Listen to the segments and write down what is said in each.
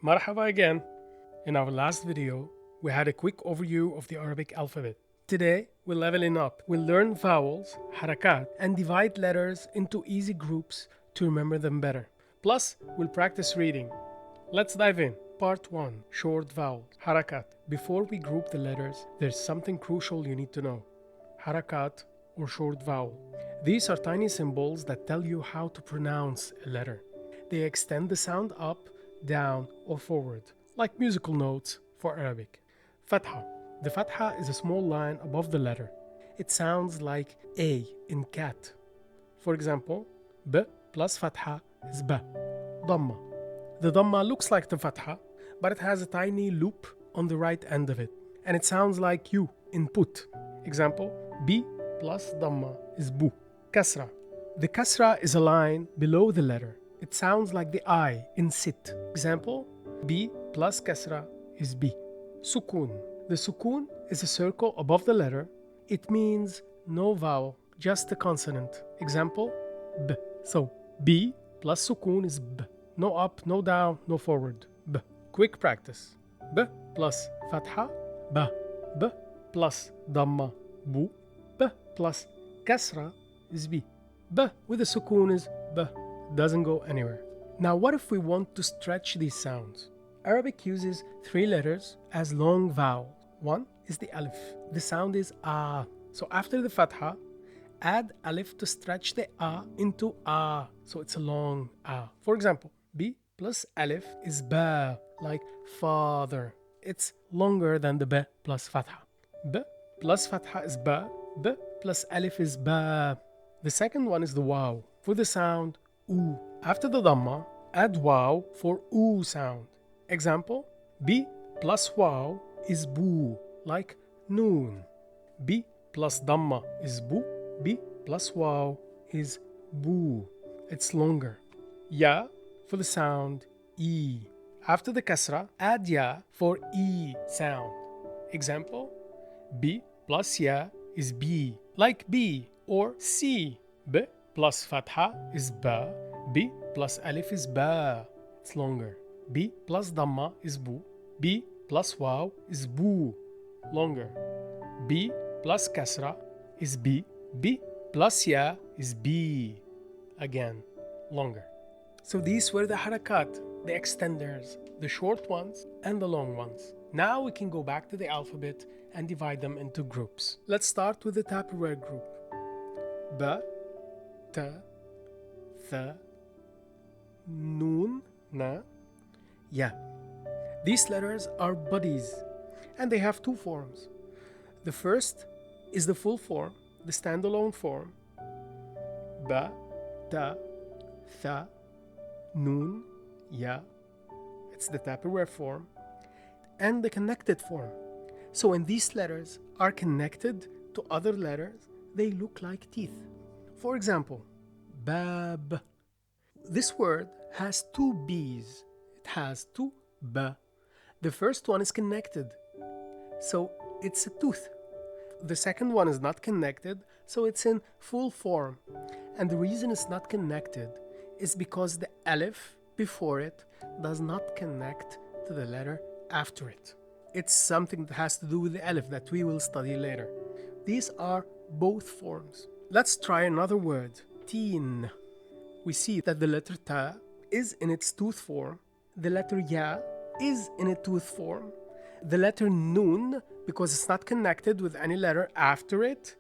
Marhaba again. In our last video, we had a quick overview of the Arabic alphabet. Today, we're leveling up. We'll learn vowels, harakat, and divide letters into easy groups to remember them better. Plus, we'll practice reading. Let's dive in. Part 1. Short vowels, harakat. Before we group the letters, there's something crucial you need to know. Harakat or short vowel. These are tiny symbols that tell you how to pronounce a letter. They extend the sound up, down, or forward, like musical notes for Arabic. Fatha. The fatha is a small line above the letter. It sounds like A in cat. For example, B plus fatha is B. Dhamma. The dhamma looks like the fatha, but it has a tiny loop on the right end of it, and it sounds like U in put. Example, B plus dhamma is bu. Kasra. The kasra is a line below the letter. It sounds like the I in sit. Example, B plus kasra is B. Sukun. The sukun is a circle above the letter. It means no vowel, just a consonant. Example, B. So, B plus sukun is B. No up, no down, no forward. B. Quick practice. B plus fatha, B. B plus dhamma, bu. B plus kasra is B. B with a sukun is B. Doesn't go anywhere. Now what if we want to stretch these sounds? Arabic uses 3 letters as long vowels. One is the alif. The sound is ah. So after the fatha, add alif to stretch the ah into ah. So it's a long ah. For example, B plus alif is ba, like father. It's longer than the B plus fatha. B plus fatha is ba. B plus alif is ba. The second one is the waw. For the sound oo. After the dhamma, add waw for oo sound. Example, B plus waw is boo, like noon. B plus dhamma is bu. B plus waw is boo. It's longer. Ya for the sound E. After the kasra, add ya for E sound. Example, B plus ya is B, like B or C. B plus fatha is ba. B plus alif is ba. It's longer. B plus dhamma is bu. B plus waw is boo. Longer. B plus kasra is B. B plus ya is B. Again, longer. So these were the harakat, the extenders, the short ones and the long ones. Now we can go back to the alphabet and divide them into groups. Let's start with the Tupperware group. Ba, ta, tha, noon, na, ya. These letters are buddies and they have 2 forms. The first is the full form, the standalone form. Ba, ta, tha, noon, ya. It's the Tupperware form. And the connected form. So when these letters are connected to other letters, they look like teeth. For example, bab. This word has 2 B's. It has 2 B. The first one is connected, so it's a tooth. The second one is not connected, so it's in full form. And the reason it's not connected is because the alif before it does not connect to the letter after it. It's something that has to do with the alif that we will study later. These are both forms. Let's try another word, teen. We see that the letter ta is in its tooth form. The letter ya is in a tooth form. The letter noon, because it's not connected with any letter after it,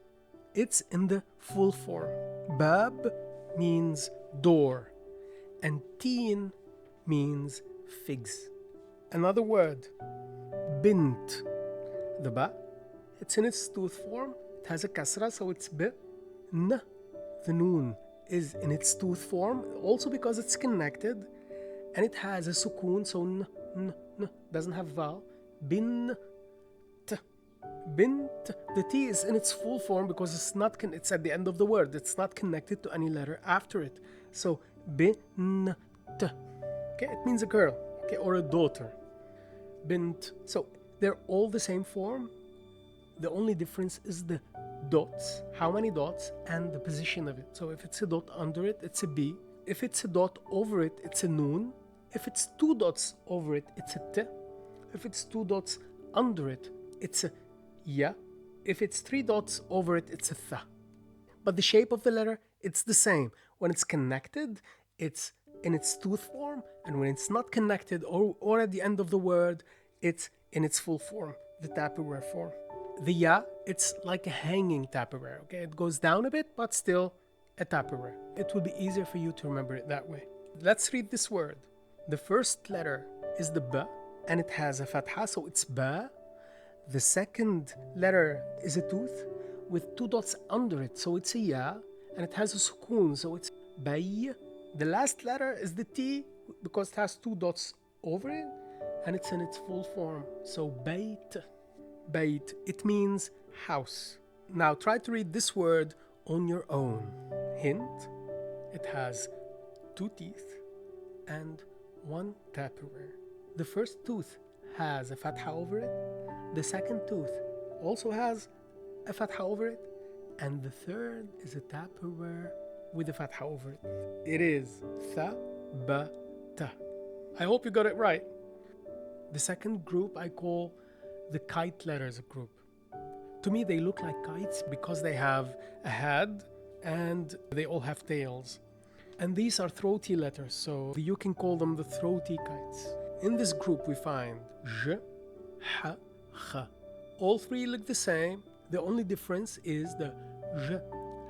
it's in the full form. Bab means door, and teen means figs. Another word, bint. The ba, it's in its tooth form. It has a kasra, so it's b. N, the noon, is in its tooth form, also because it's connected, and it has a sukun, so n doesn't have vowel. Bin, t. Bint. The t is in its full form because it's at the end of the word. It's not connected to any letter after it. So bin, t. Okay, it means a girl, okay, or a daughter. Bint. So they're all the same form. The only difference is the dots, how many dots, and the position of it. So if it's a dot under it, it's a B. If it's a dot over it, it's a noon. If it's two dots over it, it's a t. If it's two dots under it, it's a ya. If it's three dots over it, it's a th. But the shape of the letter, it's the same. When it's connected, it's in its tooth form, and when it's not connected or at the end of the word, it's in its full form, the Tupperware form. The ya, it's like a hanging Tupperware, okay? It goes down a bit, but still a Tupperware. It will be easier for you to remember it that way. Let's read this word. The first letter is the b, and it has a fatha, so it's ba. The second letter is a tooth with two dots under it, so it's a ya, and it has a sukoon, so it's bay. The last letter is the t because it has two dots over it, and it's in its full form, so bayt. Bayt, it means house. Now try to read this word on your own. Hint, it has two teeth and one Tupperware. The first tooth has a fatha over it. The second tooth also has a fatha over it. And the third is a Tupperware with a fatha over it. It is tha, ba, ta. I hope you got it right. The second group I call the Kite letters group. To me, they look like kites because they have a head and they all have tails. And these are throaty letters, so you can call them the throaty kites. In this group we find j, ha, kha. All three look the same. The only difference is the j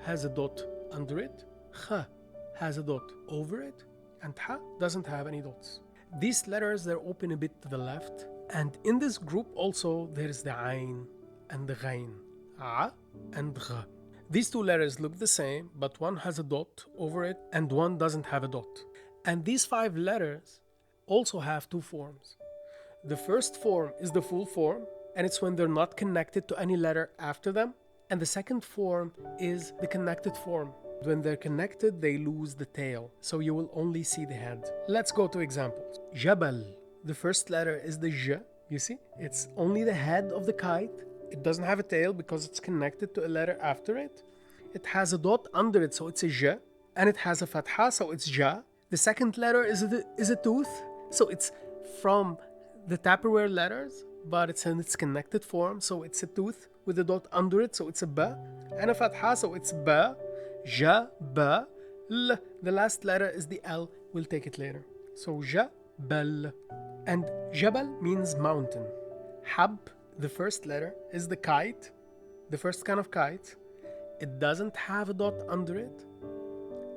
has a dot under it, kha has a dot over it, and ha doesn't have any dots. These letters, they're open a bit to the left. And in this group also there's the ayn and the ghain, a and gha. These two letters look the same, but one has a dot over it and one doesn't have a dot. And these five letters also have two forms. The first form is the full form, and it's when they're not connected to any letter after them. And the second form is the connected form. When they're connected, they lose the tail, so you will only see the head. Let's go to examples. Jabal. The first letter is the j. You see? It's only the head of the kite. It doesn't have a tail because it's connected to a letter after it. It has a dot under it, so it's a j. And it has a fatha, so it's ja. The second letter is a tooth, so it's from the Tupperware letters, but it's in its connected form, so it's a tooth with a dot under it, so it's a ba. And a fatha, so it's ba, ja, ba, l. The last letter is the L. We'll take it later. So ja, bal. And jabal means mountain. Hab, the first letter, is the kite, the first kind of kite. It doesn't have a dot under it,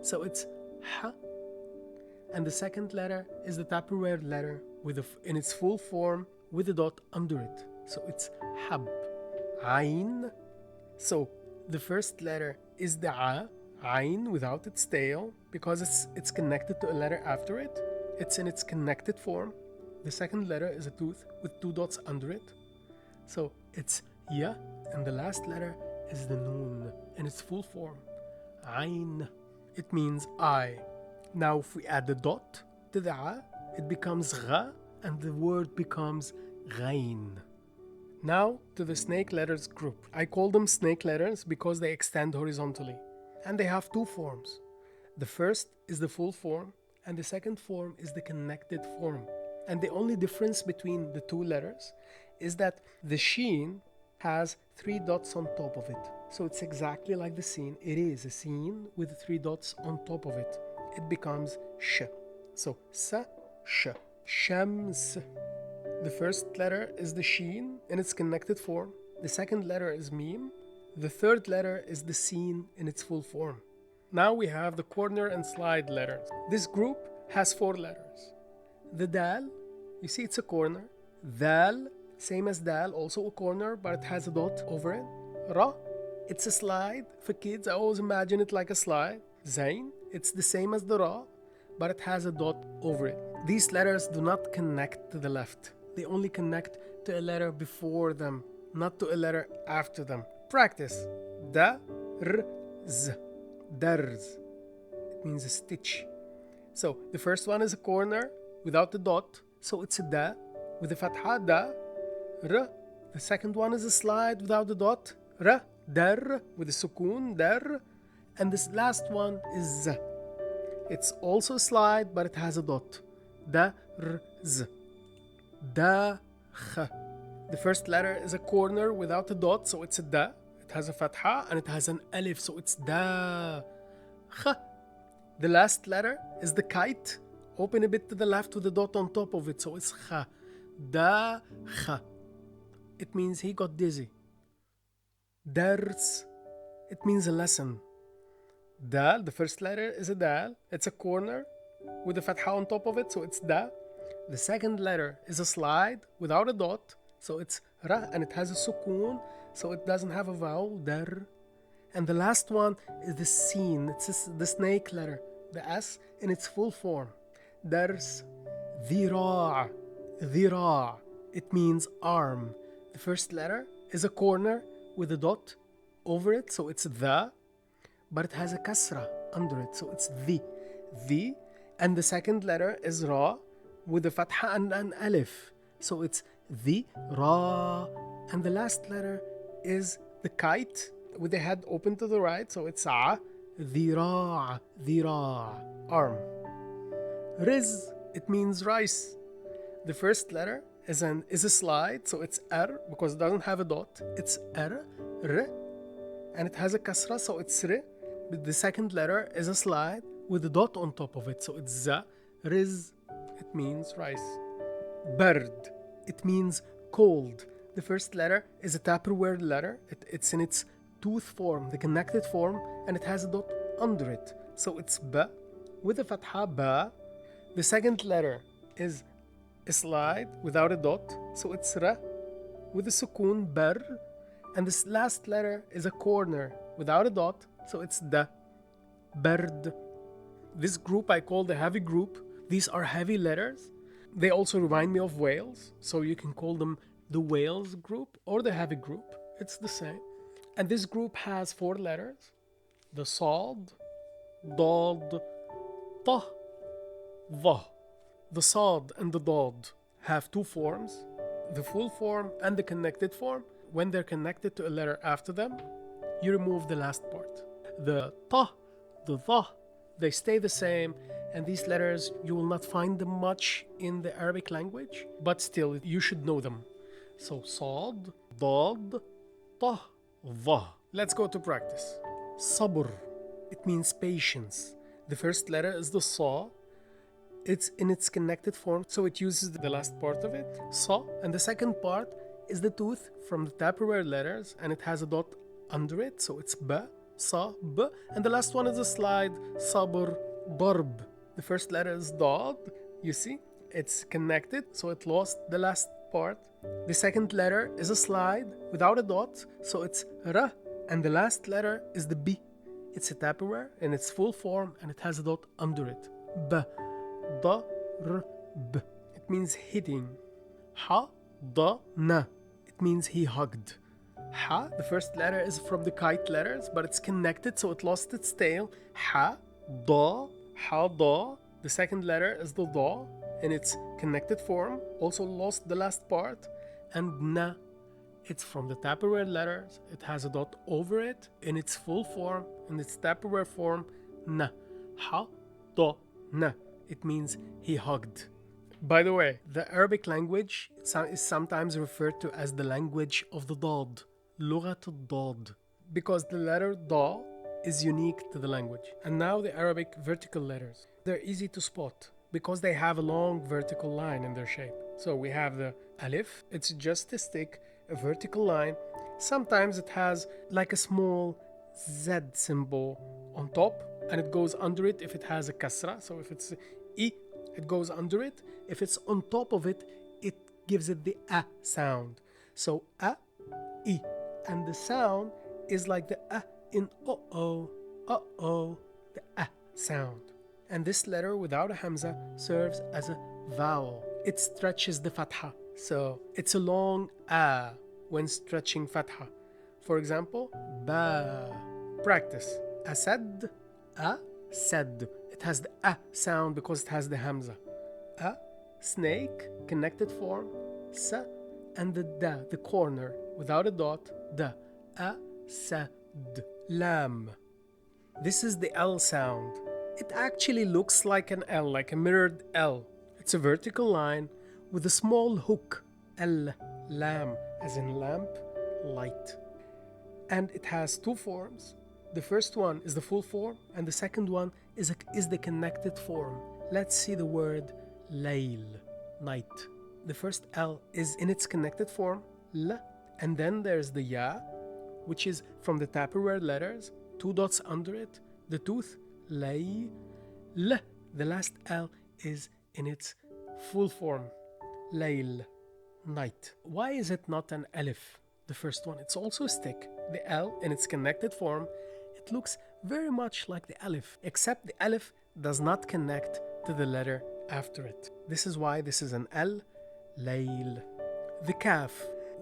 so it's ha. And the second letter is the Tupperware letter in its full form with a dot under it, so it's hab. Ayn. So the first letter is the a, ayn, without its tail because it's connected to a letter after it. It's in its connected form. The second letter is a tooth with two dots under it, so it's ya. And the last letter is the noon in its full form, ayn. It means I. Now if we add the dot to the a, it becomes gha, and the word becomes ghain. Now to the snake letters group. I call them snake letters because they extend horizontally, and they have two forms. The first is the full form, and the second form is the connected form. And the only difference between the two letters is that the sheen has three dots on top of it. So it's exactly like the scene. It is a scene with three dots on top of it. It becomes sh. So sa, sh. Shams. The first letter is the sheen in its connected form. The second letter is mim. The third letter is the scene in its full form. Now we have the corner and slide letters. This group has four letters. The dal, you see it's a corner. Dal, same as dal, also a corner, but it has a dot over it. Ra, it's a slide. For kids, I always imagine it like a slide. Zain, it's the same as the ra, but it has a dot over it. These letters do not connect to the left. They only connect to a letter before them, not to a letter after them. Practice. Da, r, z. Darz. It means a stitch. So the first one is a corner without the dot, so it's a da with a fatha, da, r. The second one is a slide without the dot, ra, dar, with a sukoon, dar. And this last one is z. It's also a slide, but it has a dot. درز. داخ. The first letter is a corner without a dot, so it's a da. It has a fatha and it has an alif, so it's da. Kh. The last letter is the kite. Open a bit to the left with a dot on top of it, so it's kha. Da kha. It means he got dizzy. Dars. It means a lesson. Dal, the first letter is a dal. It's a corner with a fatha on top of it, so it's da. The second letter is a slide without a dot, so it's ra, and it has a sukoon, so it doesn't have a vowel, dar. And the last one is the sin. It's the snake letter, the S in its full form. Dars. Dhira'. Dhira'. It means arm. The first letter is a corner with a dot over it, so it's the, but it has a kasra under it, so it's the. And the second letter is ra with a fatha and an alif, so it's the ra. And the last letter is the kite with the head open to the right, so it's a. Dhira'. Dhira'. Arm. Riz. It means rice. The first letter is a slide, so it's r because it doesn't have a dot. It's r, and it has a kasra, so it's r. But the second letter is a slide with a dot on top of it, so it's za. Riz. It means rice. Bird. It means cold. The first letter is a Tupperware letter. It's in its tooth form, the connected form, and it has a dot under it, so it's ba with a fatha, ba. The second letter is a slide without a dot, so it's ra with a sukoon, bar. And this last letter is a corner without a dot, so it's da. Bird. This group I call the heavy group. These are heavy letters. They also remind me of whales, so you can call them the whales group or the heavy group. It's the same. And this group has 4 letters. The sad, dad, ta, va. The sad and the dad have 2 forms, the full form and the connected form. When they're connected to a letter after them, you remove the last part. The ta, the va, they stay the same, and these letters, you will not find them much in the Arabic language, but still, you should know them. So, sad, dad, ta, va. Let's go to practice. Sabr. It means patience. The first letter is the sa. It's in its connected form, so it uses the last part of it, sa. And the second part is the tooth from the Tupperware letters, and it has a dot under it, so it's ba, sa, b. And the last one is a slide, sabr, darb. The first letter is dad. You see, it's connected, so it lost the last part. The second letter is a slide without a dot, so it's ra. And the last letter is the b. It's a Tupperware in its full form, and it has a dot under it. B. Da, r, b. It means hitting. Ha, da, na. It means he hugged. Ha, the first letter is from the Kite letters, but it's connected, so it lost its tail. Ha, da, ha, da. The second letter is the da in its connected form, also lost the last part. And na, it's from the Tupperware letters. It has a dot over it in its full form, in its Tupperware form. Na, ha, da, na. It means he hugged. By the way, the Arabic language is sometimes referred to as the language of the dad, لغة الضاد, because the letter da is unique to the language. And now the Arabic vertical letters. They're easy to spot because they have a long vertical line in their shape. So we have the alif. It's just a stick, a vertical line. Sometimes it has like a small Z symbol on top, and it goes under it if it has a kasra. So if it's I, it goes under it. If it's on top of it, it gives it the a sound. So a, I. And the sound is like the a in uh-oh, the a sound. And this letter without a hamza serves as a vowel. It stretches the fatha. So it's a long a when stretching fatha. For example, ba. Practice. Asad, a, sad. It has the a sound because it has the hamza. A, snake, connected form, sa, and the da, the corner, without a dot, da, a, sa, d. Lam. This is the L sound. It actually looks like an L, like a mirrored L. It's a vertical line with a small hook, al, lam, as in lamp, light. And it has two forms. The first one is the full form, and the second one is the connected form. Let's see the word layl, night. The first L is in its connected form, L, and then there's the Ya, which is from the Tupperware letters, two dots under it, the tooth, lay, L. The last L is in its full form, layl, night. Why is it not an alif, the first one? It's also a stick. The L in its connected form, it looks very much like the alif, except the alif does not connect to the letter after it. This is why this is an L, layl. The kaf.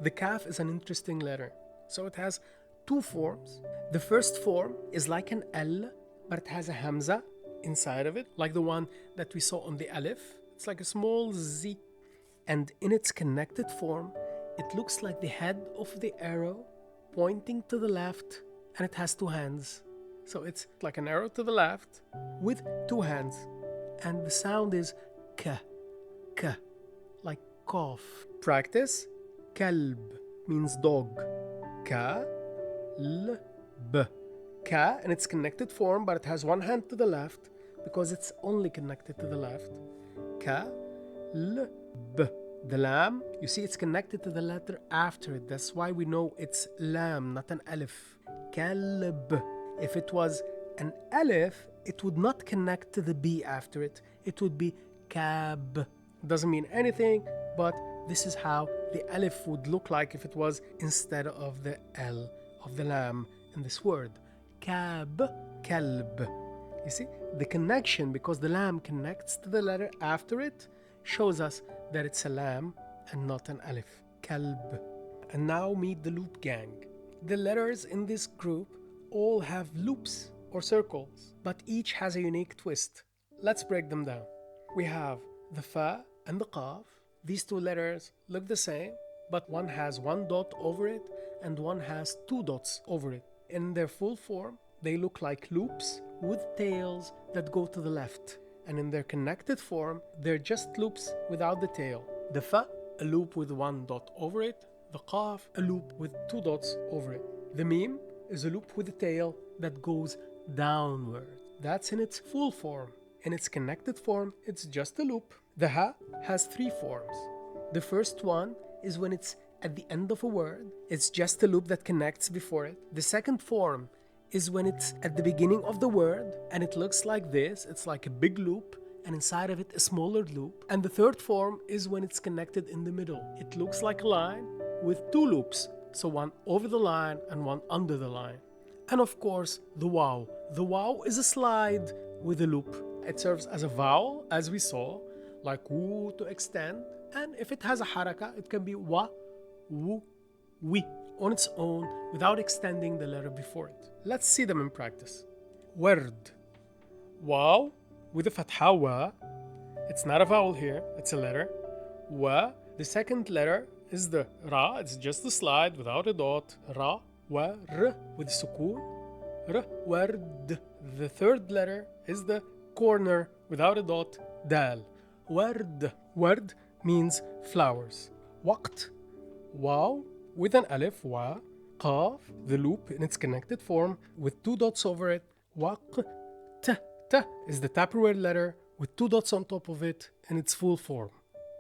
The kaf is an interesting letter. So it has two forms. The first form is like an L, but it has a hamza inside of it, like the one that we saw on the alif. It's like a small Z. And in its connected form, it looks like the head of the arrow pointing to the left, and it has two hands. So it's like an arrow to the left with two hands. And the sound is ka, ka, like cough. Practice. Kalb means dog. Ka, l, b. Ka in its connected form, but it has one hand to the left because it's only connected to the left. Ka, l, b. The lam, you see it's connected to the letter after it. That's why we know it's lam, not an alif. Kalb. If it was an alif, it would not connect to the B after it. It would be kab. Doesn't mean anything, but this is how the alif would look like if it was instead of the L of the lam in this word. Kab, kalb. You see, the connection, because the lam connects to the letter after it, shows us that it's a lam and not an alif. Kalb. And now meet the loop gang. The letters in this group all have loops or circles, but each has a unique twist. Let's break them down. We have the fa and the qaf. These two letters look the same, but one has one dot over it and one has two dots over it. In their full form, they look like loops with tails that go to the left. And in their connected form, they're just loops without the tail. The fa, a loop with one dot over it. The qaf, a loop with two dots over it. The mim is a loop with a tail that goes downward. That's in its full form. In its connected form, it's just a loop. The ha has three forms. The first one is when it's at the end of a word. It's just a loop that connects before it. The second form is when it's at the beginning of the word and it looks like this. It's like a big loop and inside of it a smaller loop. And the third form is when it's connected in the middle. It looks like a line with two loops. So one over the line and one under the line. And of course, the waw. The waw is a slide with a loop. It serves as a vowel, as we saw, like woo to extend. And if it has a harakat, it can be wa, woo, wi on its own without extending the letter before it. Let's see them in practice. Word. Waw with a fatha wa. It's not a vowel here, it's a letter. Wa. The second letter is the ra. It's just a slide without a dot. Ra, wa, r with sukoon. R, word. The third letter is the corner without a dot. Dal. Word. Word means flowers. Waqt. Waw with an alif, wa. Qaf, the loop in its connected form with two dots over it. Waq. T. T is the Tupperware letter with two dots on top of it in its full form.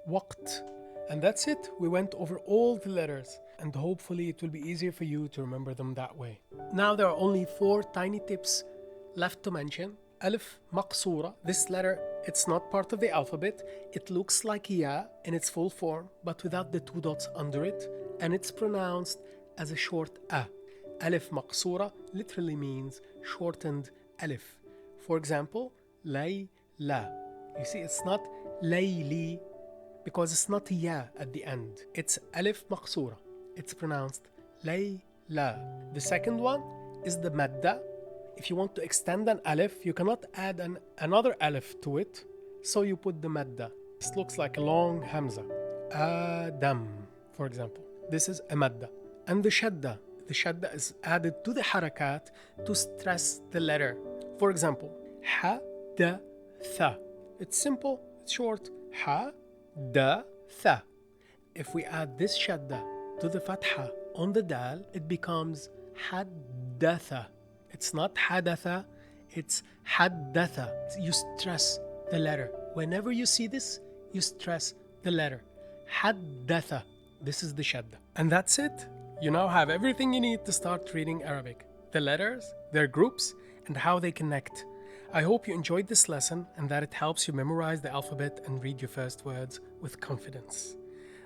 Waqt. And that's it. We went over all the letters and hopefully it will be easier for you to remember them that way. Now there are only 4 tiny tips left to mention. Alif maqsoora. This letter, it's not part of the alphabet. It looks like ya in its full form, but without the two dots under it, and it's pronounced as a short a. Alif maqsoora literally means shortened alif. For example, lay la. You see, it's not layli because it's not ya at the end. It's alif maqsoora. It's pronounced lay la. The second one is the madda. If you want to extend an alif, you cannot add another alif to it, so you put the madda. This looks like a long hamza. Adam, for example. This is a madda. And the shadda. The shadda is added to the harakat to stress the letter. For example, ha, da, tha. It's simple, it's short, حدث. If we add this shadda to the fatha on the dal, it becomes حدث. It's not حدث, it's حدث. You stress the letter. Whenever you see this, you stress the letter. حدث. This is the shadda. And that's it. You now have everything you need to start reading Arabic. The letters, their groups, and how they connect. I hope you enjoyed this lesson and that it helps you memorize the alphabet and read your first words with confidence.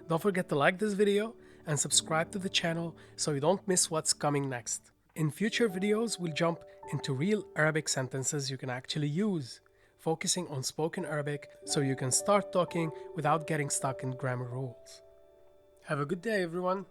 Don't forget to like this video and subscribe to the channel so you don't miss what's coming next. In future videos, we'll jump into real Arabic sentences you can actually use, focusing on spoken Arabic so you can start talking without getting stuck in grammar rules. Have a good day, everyone.